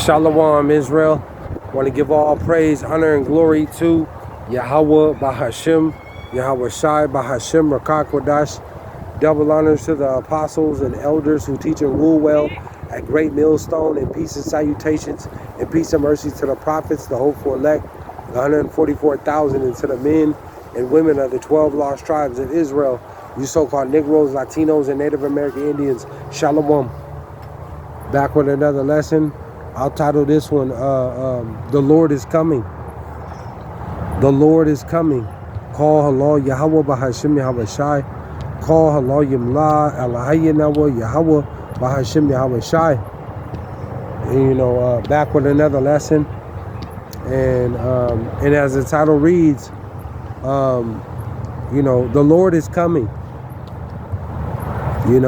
Shalom, Israel. Want to give all praise, honor, and glory to Yahawah, BAHASHAM, YAHAWAHSHI, BAHASHAM, Rakakwadash. Double honors to the apostles and elders who teach and rule well at Great Millstone, and peace and salutations and peace and mercy to the prophets, the hopeful elect, the 144,000, and to the men and women of the 12 lost tribes of Israel, you so-called Negroes, Latinos, and Native American Indians. Shalom. Back with another lesson. I'll title this one, The Lord is Coming. The Lord is Coming. Call halal Yahawah BAHASHAM YAHAWAHSHI. Call halal Yimla Alahayinawa Yahawah BAHASHAM YAHAWAHSHI. And, back with another lesson. And as the title reads, the Lord is coming. The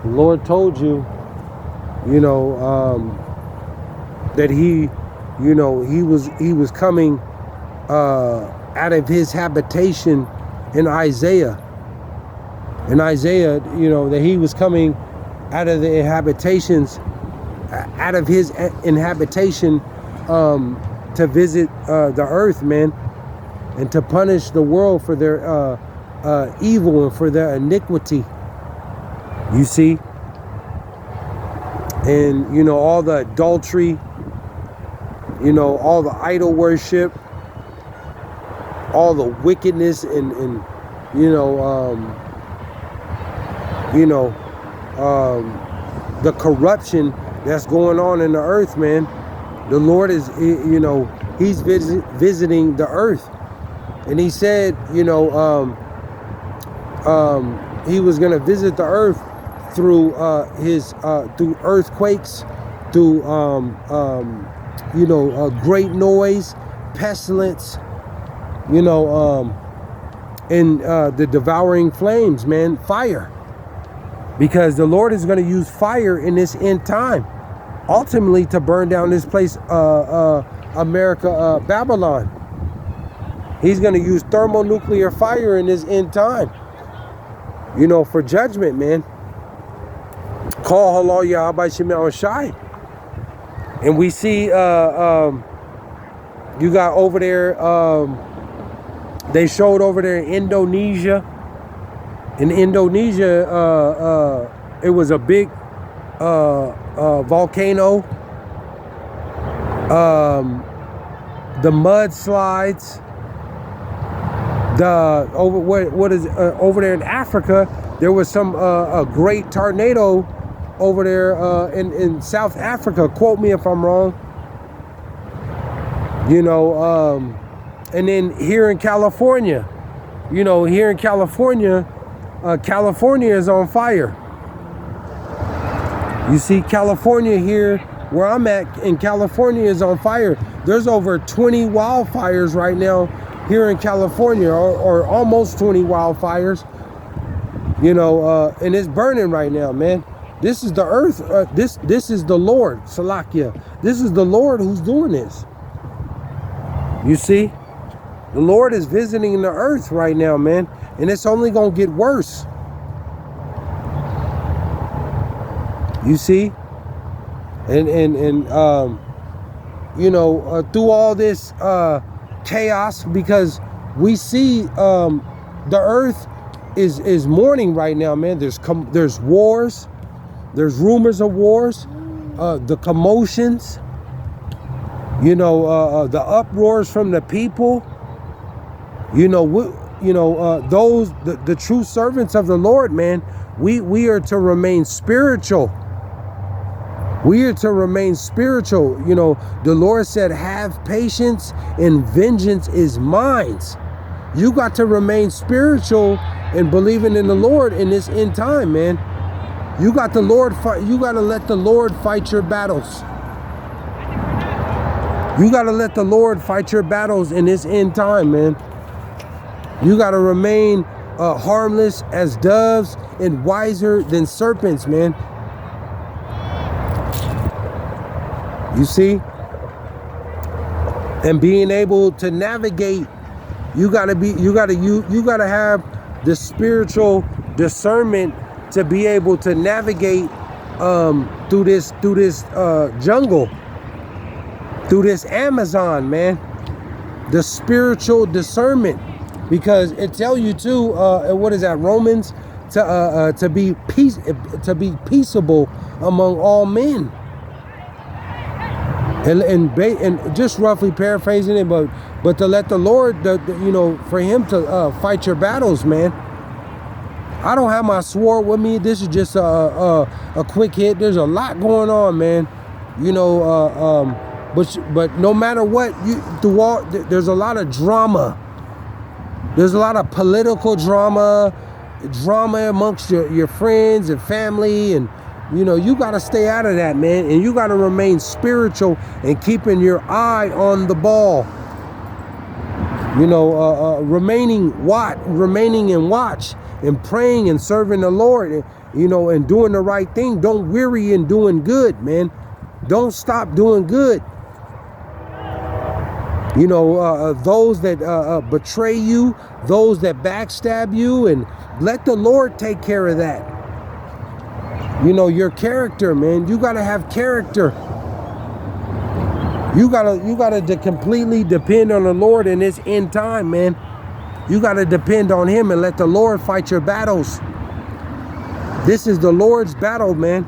Lord told you, that he was coming out of his habitation in Isaiah. In Isaiah, that he was coming out of the habitations, out of his inhabitation, to visit the earth, man, and to punish the world for their evil and for their iniquity. You see? And all the adultery, all the idol worship, all the wickedness, and the corruption that's going on in the earth, man. The Lord is, he's visiting the earth, and he said, he was going to visit the earth through through earthquakes, through great noise, pestilence, and the devouring flames, man, fire. Because the Lord is going to use fire in this end time, ultimately to burn down this place, America, Babylon. He's going to use thermonuclear fire in this end time, for judgment, man. Call halal YAHAWAHSHI. And we see you got over there, they showed over there in Indonesia. In Indonesia, it was a big volcano. The mudslides. Over there in Africa, there was some a great tornado over there in South Africa. Quote me if I'm wrong. And then here in California, California is on fire. You see, California here, where I'm at in California, is on fire. There's over 20 wildfires right now here in California, or almost 20 wildfires. And it's burning right now, man. This is the earth. This is the Lord, Salakia. This is the Lord who's doing this. You see, the Lord is visiting the earth right now, man, and it's only gonna get worse. You see, and through all this chaos, because we see the earth is mourning right now, man. There's wars. There's rumors of wars, the commotions, the uproars from the people, those, the true servants of the Lord, man. We are to remain spiritual. We are to remain spiritual. The Lord said, have patience and vengeance is mine. You got to remain spiritual and believing in the Lord in this end time, man. You got the Lord fight. You got to let the Lord fight your battles. You got to let the Lord fight your battles in this end time, man. You got to remain harmless as doves and wiser than serpents, man. You see? And being able to navigate, you got to have the spiritual discernment to be able to navigate through this jungle, through this Amazon, man. The spiritual discernment, because it tell you too, what is that, Romans, to be peaceable among all men. And just roughly paraphrasing it, but to let the Lord, you know, for him to fight your battles, man. I don't have my sword with me. This is just a quick hit. There's a lot going on, man. You know, but no matter what, there's a lot of drama. There's a lot of political drama amongst your friends and family, and you know, you got to stay out of that, man. And you got to remain spiritual and keeping your eye on the ball. You know, remaining in watch and praying and serving the Lord, you know, and doing the right thing. Don't weary in doing good, man. Don't stop doing good. You know, those that betray you, those that backstab you, and let the Lord take care of that. You know, your character, man. You gotta have character. You gotta completely depend on the Lord in this end time, man. You gotta depend on him and let the Lord fight your battles. This is the Lord's battle, man.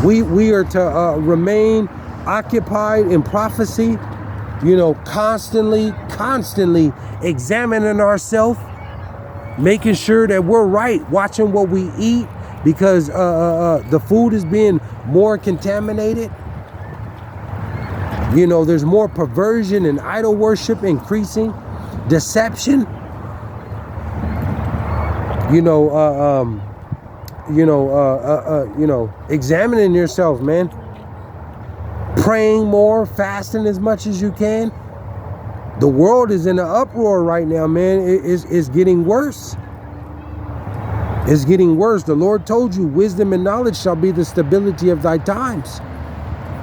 We are to remain occupied in prophecy, you know, constantly examining ourselves, making sure that we're right, watching what we eat, because the food is being more contaminated. You know, there's more perversion and idol worship increasing, deception. You know, examining yourself, man. Praying more, fasting as much as you can. The world is in an uproar right now, man. It's getting worse. It's getting worse. The Lord told you, wisdom and knowledge shall be the stability of thy times.